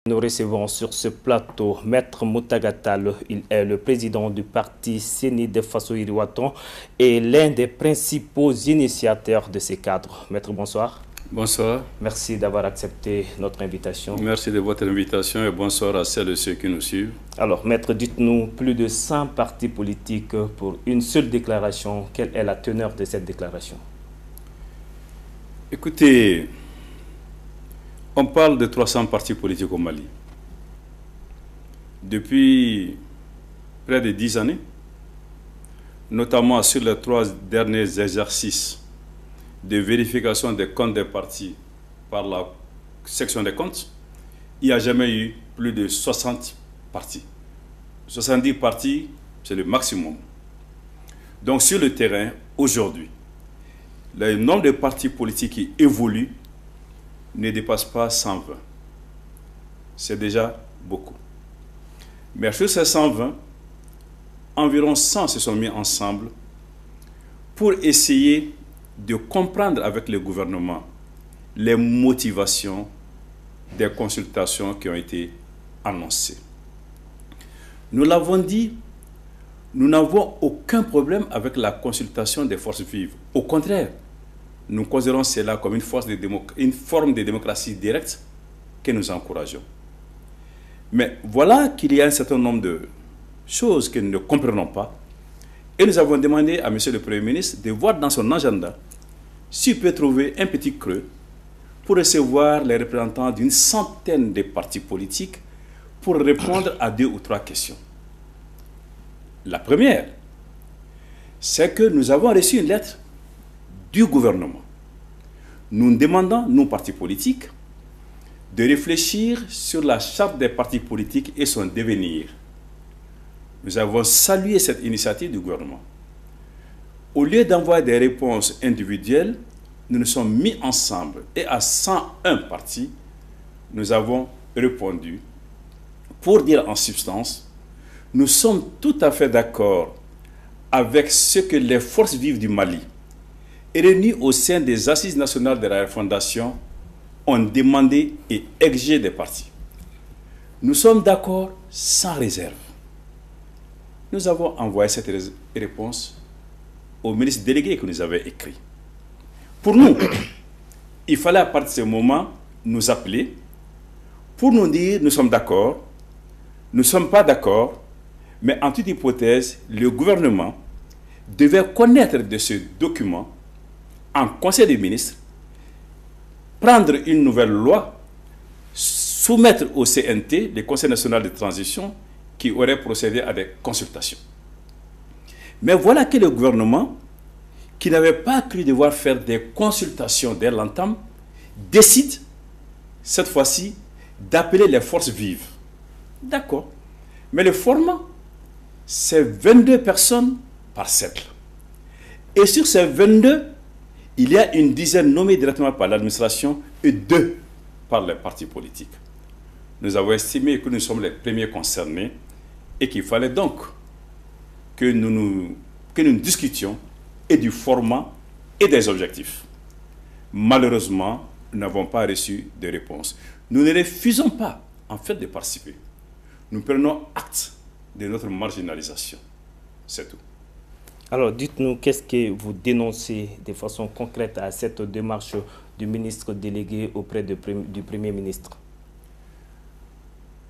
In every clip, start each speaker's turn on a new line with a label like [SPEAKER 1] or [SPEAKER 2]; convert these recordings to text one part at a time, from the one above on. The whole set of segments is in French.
[SPEAKER 1] Nous recevons sur ce plateau Maître Moutaga Tall. Il est le président du parti Sénide Fasso Iriwaton et l'un des principaux initiateurs de ces cadres. Maître, bonsoir.
[SPEAKER 2] Bonsoir.
[SPEAKER 1] Merci d'avoir accepté notre invitation.
[SPEAKER 2] Merci de votre invitation et bonsoir à celles et ceux qui nous suivent.
[SPEAKER 1] Alors, Maître, dites-nous, plus de 100 partis politiques pour une seule déclaration. Quelle est la teneur de cette déclaration?
[SPEAKER 2] Écoutez, on parle de 300 partis politiques au Mali. Depuis près de 10 années, notamment sur les 3 derniers exercices de vérification des comptes des partis par la section des comptes, il n'y a jamais eu plus de 60 partis. 70 partis, c'est le maximum. Donc sur le terrain, aujourd'hui, le nombre de partis politiques qui évoluent ne dépasse pas 120. C'est déjà beaucoup. Mais sur ces 120, environ 100 se sont mis ensemble pour essayer de comprendre avec le gouvernement les motivations des consultations qui ont été annoncées. Nous l'avons dit, nous n'avons aucun problème avec la consultation des forces vives. Au contraire, nous considérons cela comme une forme de démocratie directe que nous encourageons. Mais voilà qu'il y a un certain nombre de choses que nous ne comprenons pas. Et nous avons demandé à M. le Premier ministre de voir dans son agenda s'il peut trouver un petit creux pour recevoir les représentants d'une centaine de partis politiques pour répondre à 2 ou 3 questions. La première, c'est que nous avons reçu une lettre du gouvernement. Nous demandons, nous partis politiques, de réfléchir sur la charte des partis politiques et son devenir. Nous avons salué cette initiative du gouvernement. Au lieu d'envoyer des réponses individuelles, nous nous sommes mis ensemble et à 101 partis, nous avons répondu pour dire en substance, nous sommes tout à fait d'accord avec ce que les forces vives du Mali, réunies au sein des Assises nationales de la Fondation, ont demandé et exigé des partis. Nous sommes d'accord sans réserve. Nous avons envoyé cette réponse au ministre délégué que nous avait écrit. Pour nous, il fallait à partir de ce moment nous appeler pour nous dire nous sommes d'accord, nous ne sommes pas d'accord, mais en toute hypothèse, le gouvernement devait connaître de ce document en Conseil des ministres, prendre une nouvelle loi, soumettre au CNT, le Conseil national de transition, qui aurait procédé à des consultations. Mais voilà que le gouvernement, qui n'avait pas cru devoir faire des consultations dès l'entame, décide, cette fois-ci, d'appeler les forces vives. D'accord. Mais le format, c'est 22 personnes par cercle. Et sur ces 22, il y a une dizaine nommées directement par l'administration et 2 par les partis politiques. Nous avons estimé que nous sommes les premiers concernés et qu'il fallait donc que nous discutions et du format et des objectifs. Malheureusement, nous n'avons pas reçu de réponse. Nous ne refusons pas, en fait, de participer. Nous prenons acte de notre marginalisation. C'est tout.
[SPEAKER 1] Alors, dites-nous, qu'est-ce que vous dénoncez de façon concrète à cette démarche du ministre délégué auprès du Premier ministre?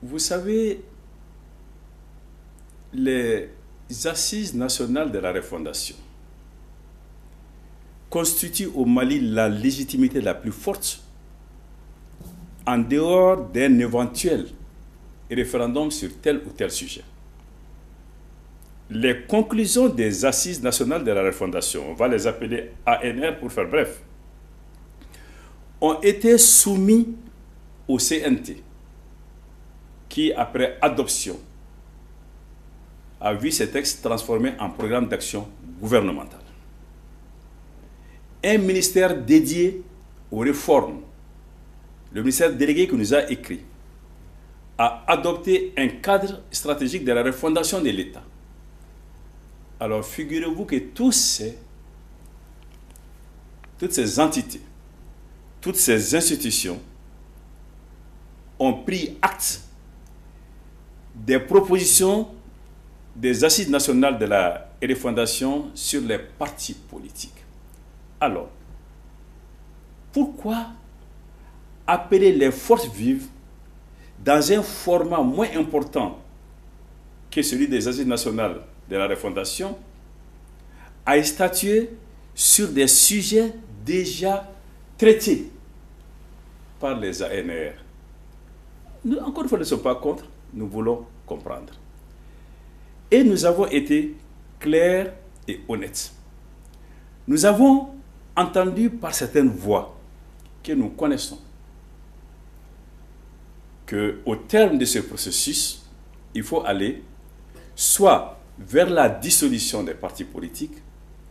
[SPEAKER 2] Vous savez, les Assises nationales de la refondation constituent au Mali la légitimité la plus forte en dehors d'un éventuel référendum sur tel ou tel sujet. Les conclusions des Assises nationales de la refondation, on va les appeler ANR pour faire bref, ont été soumises au CNT qui, après adoption, a vu ces textes transformés en programme d'action gouvernemental. Un ministère dédié aux réformes, le ministère délégué qui nous a écrit, a adopté un cadre stratégique de la refondation de l'État. Alors figurez-vous que toutes ces entités, toutes ces institutions ont pris acte des propositions des Assises nationales de la refondation sur les partis politiques. Alors, pourquoi appeler les forces vives dans un format moins important que celui des Assises nationales de la refondation à statuer sur des sujets déjà traités par les ANR? Nous, encore une fois, nous ne sommes pas contre, nous voulons comprendre. Et nous avons été clairs et honnêtes. Nous avons entendu par certaines voix que nous connaissons qu'au terme de ce processus, il faut aller soit vers la dissolution des partis politiques,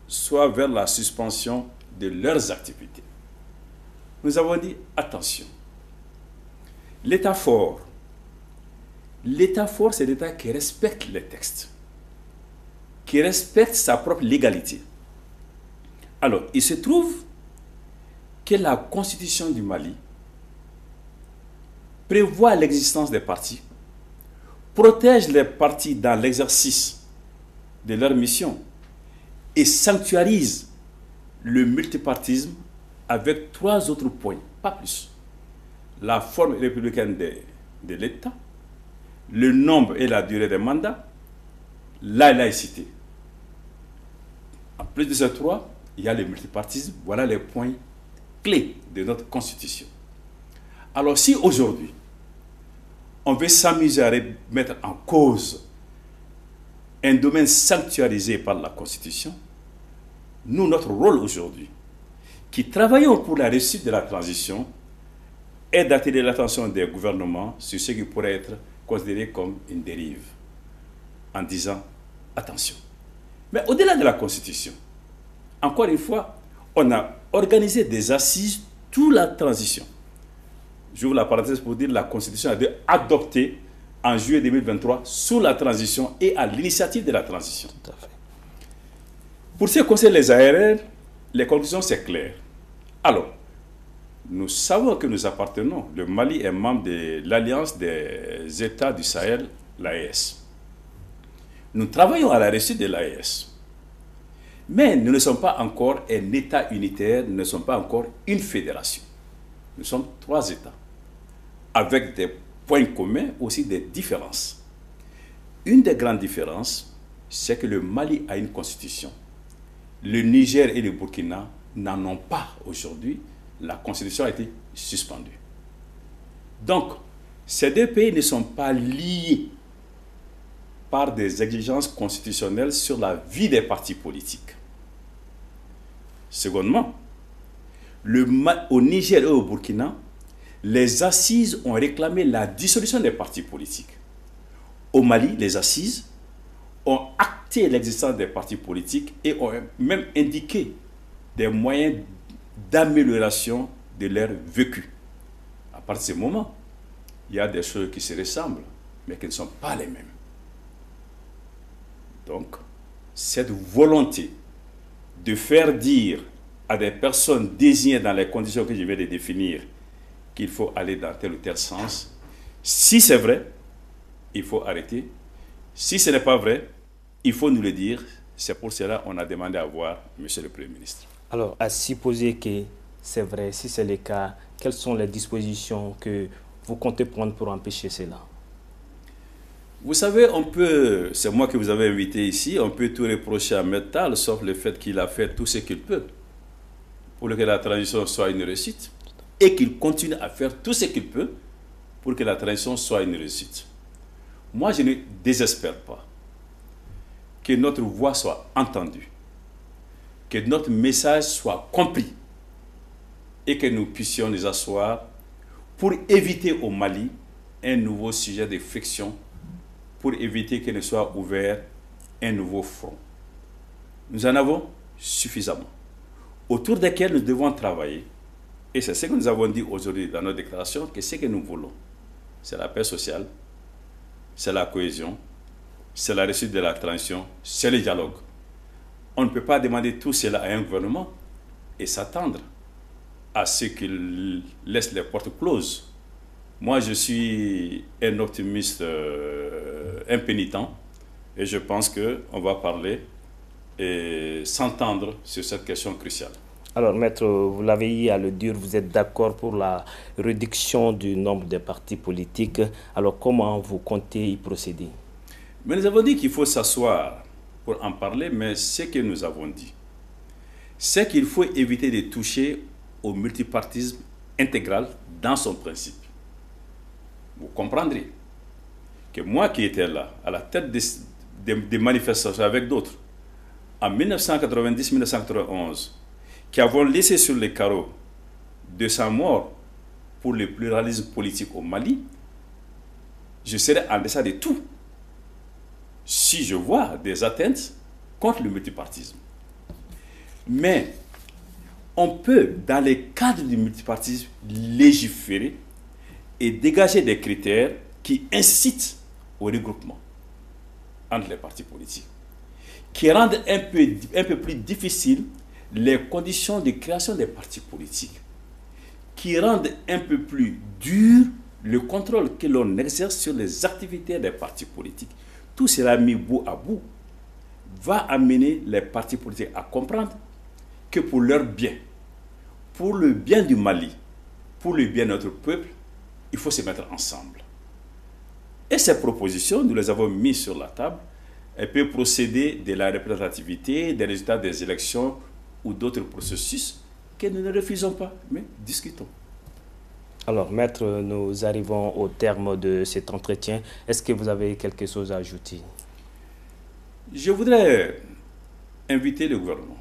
[SPEAKER 2] soit vers la suspension de leurs activités. Nous avons dit, attention, l'État fort, c'est l'État qui respecte les textes, qui respecte sa propre légalité. Alors, il se trouve que la Constitution du Mali prévoit l'existence des partis, protège les partis dans l'exercice de leur mission et sanctuarise le multipartisme avec 3 autres points, pas plus. La forme républicaine de l'État, le nombre et la durée des mandats, la laïcité. En plus de ces 3, il y a le multipartisme. Voilà les points clés de notre Constitution. Alors si aujourd'hui, on veut s'amuser à mettre en cause un domaine sanctuarisé par la Constitution, nous, notre rôle aujourd'hui, qui travaillons pour la réussite de la transition, est d'attirer l'attention des gouvernements sur ce qui pourrait être considéré comme une dérive, en disant attention. Mais au-delà de la Constitution, encore une fois, on a organisé des assises toute la transition. J'ouvre la parenthèse pour dire que la Constitution a été adoptée en juillet 2023 sous la transition et à l'initiative de la transition.
[SPEAKER 1] Tout à fait.
[SPEAKER 2] Pour ce qui concerne les ARR, les conclusions, c'est clair. Alors, nous savons que nous appartenons. Le Mali est membre de l'Alliance des États du Sahel, l'AES. Nous travaillons à la réussite de l'AES. Mais nous ne sommes pas encore un État unitaire, nous ne sommes pas encore une fédération. Nous sommes 3 États, avec des points communs, aussi des différences. Une des grandes différences, c'est que le Mali a une constitution. Le Niger et le Burkina n'en ont pas aujourd'hui. La constitution a été suspendue. Donc, ces 2 pays ne sont pas liés par des exigences constitutionnelles sur la vie des partis politiques. Secondement, au Niger et au Burkina, les assises ont réclamé la dissolution des partis politiques. Au Mali, les assises ont acté l'existence des partis politiques et ont même indiqué des moyens d'amélioration de leur vécu. À partir de ce moment, il y a des choses qui se ressemblent, mais qui ne sont pas les mêmes. Donc, cette volonté de faire dire à des personnes désignées dans les conditions que je vais les définir qu'il faut aller dans tel ou tel sens, si c'est vrai, il faut arrêter. Si ce n'est pas vrai, il faut nous le dire. C'est pour cela qu'on a demandé à voir M. le Premier ministre.
[SPEAKER 1] Alors, à supposer que c'est vrai, si c'est le cas, quelles sont les dispositions que vous comptez prendre pour empêcher cela?
[SPEAKER 2] Vous savez, c'est moi que vous avez invité ici, on peut tout reprocher à Metal, sauf le fait qu'il a fait tout ce qu'il peut pour que la transition soit une réussite et qu'il continue à faire tout ce qu'il peut pour que la transition soit une réussite. Moi, je ne désespère pas que notre voix soit entendue, que notre message soit compris et que nous puissions nous asseoir pour éviter au Mali un nouveau sujet de friction, pour éviter qu'il ne soit ouvert un nouveau front. Nous en avons suffisamment, autour desquels nous devons travailler. Et c'est ce que nous avons dit aujourd'hui dans notre déclaration, que ce que nous voulons, c'est la paix sociale, c'est la cohésion, c'est la réussite de la transition, c'est le dialogue. On ne peut pas demander tout cela à un gouvernement et s'attendre à ce qu'il laisse les portes closes Moi, je suis un optimiste impénitent et je pense qu'on va parler et s'entendre sur cette question cruciale.
[SPEAKER 1] Alors, maître, vous l'avez dit à le dire, vous êtes d'accord pour la réduction du nombre de partis politiques. Alors, comment vous comptez y procéder?
[SPEAKER 2] Mais nous avons dit qu'il faut s'asseoir pour en parler, mais ce que nous avons dit, c'est qu'il faut éviter de toucher au multipartisme intégral dans son principe. Vous comprendrez que moi qui étais là, à la tête des manifestations avec d'autres, en 1990-1991, qui avons laissé sur les carreaux 200 morts pour le pluralisme politique au Mali, je serais en deçà de tout si je vois des atteintes contre le multipartisme. Mais on peut, dans les cadres du multipartisme, légiférer et dégager des critères qui incitent au regroupement entre les partis politiques, qui rendent un peu plus difficile les conditions de création des partis politiques, qui rendent un peu plus dur le contrôle que l'on exerce sur les activités des partis politiques. Tout cela mis bout à bout va amener les partis politiques à comprendre que pour leur bien, pour le bien du Mali, pour le bien de notre peuple, il faut se mettre ensemble. Et ces propositions, nous les avons mises sur la table. Elles peuvent procéder de la représentativité, des résultats des élections ou d'autres processus que nous ne refusons pas, mais discutons.
[SPEAKER 1] Alors, maître, nous arrivons au terme de cet entretien. Est-ce que vous avez quelque chose à ajouter?
[SPEAKER 2] Je voudrais inviter le gouvernement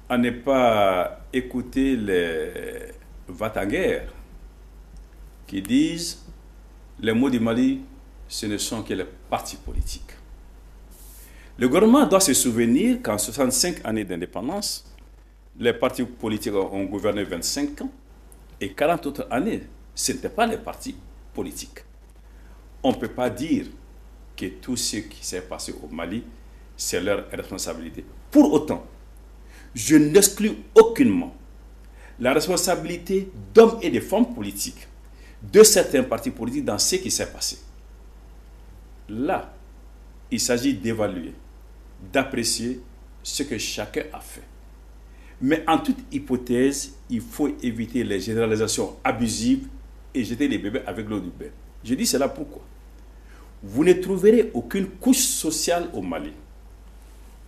[SPEAKER 2] à ne pas écouter les va-t-en-guerre qui disent les mots du Mali, ce ne sont que les partis politiques. Le gouvernement doit se souvenir qu'en 65 années d'indépendance, les partis politiques ont gouverné 25 ans et 40 autres années, ce n'étaient pas les partis politiques. On ne peut pas dire que tout ce qui s'est passé au Mali, c'est leur responsabilité. Pour autant, je n'exclus aucunement la responsabilité d'hommes et de femmes politiques, de certains partis politiques dans ce qui s'est passé. Là, il s'agit d'évaluer, d'apprécier ce que chacun a fait. Mais en toute hypothèse, il faut éviter les généralisations abusives et jeter les bébés avec l'eau du bain. Je dis cela pourquoi? Vous ne trouverez aucune couche sociale au Mali,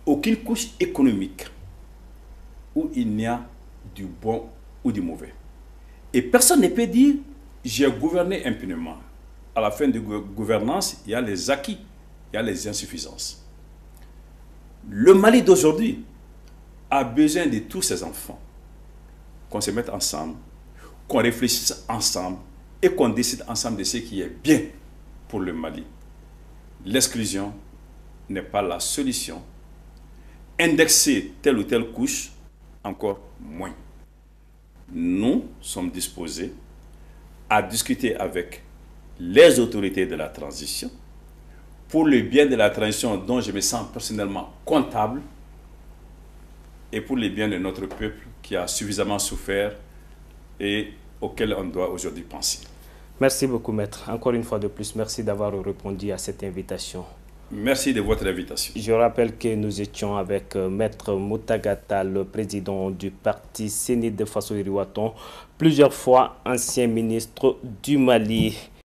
[SPEAKER 2] aucune couche économique où il n'y a du bon ou du mauvais. Et personne ne peut dire « j'ai gouverné impunément ». À la fin de gouvernance, il y a les acquis, il y a les insuffisances. Le Mali d'aujourd'hui a besoin de tous ses enfants, qu'on se mette ensemble, qu'on réfléchisse ensemble et qu'on décide ensemble de ce qui est bien pour le Mali. L'exclusion n'est pas la solution. Indexer telle ou telle couche, encore moins. Nous sommes disposés à discuter avec les autorités de la transition pour le bien de la transition dont je me sens personnellement comptable et pour le bien de notre peuple qui a suffisamment souffert et auquel on doit aujourd'hui penser.
[SPEAKER 1] Merci beaucoup, maître. Encore une fois de plus, merci d'avoir répondu à cette invitation.
[SPEAKER 2] Merci de votre invitation.
[SPEAKER 1] Je rappelle que nous étions avec maître Moutagata, le président du parti CENI de Faso Iriwaton, plusieurs fois ancien ministre du Mali.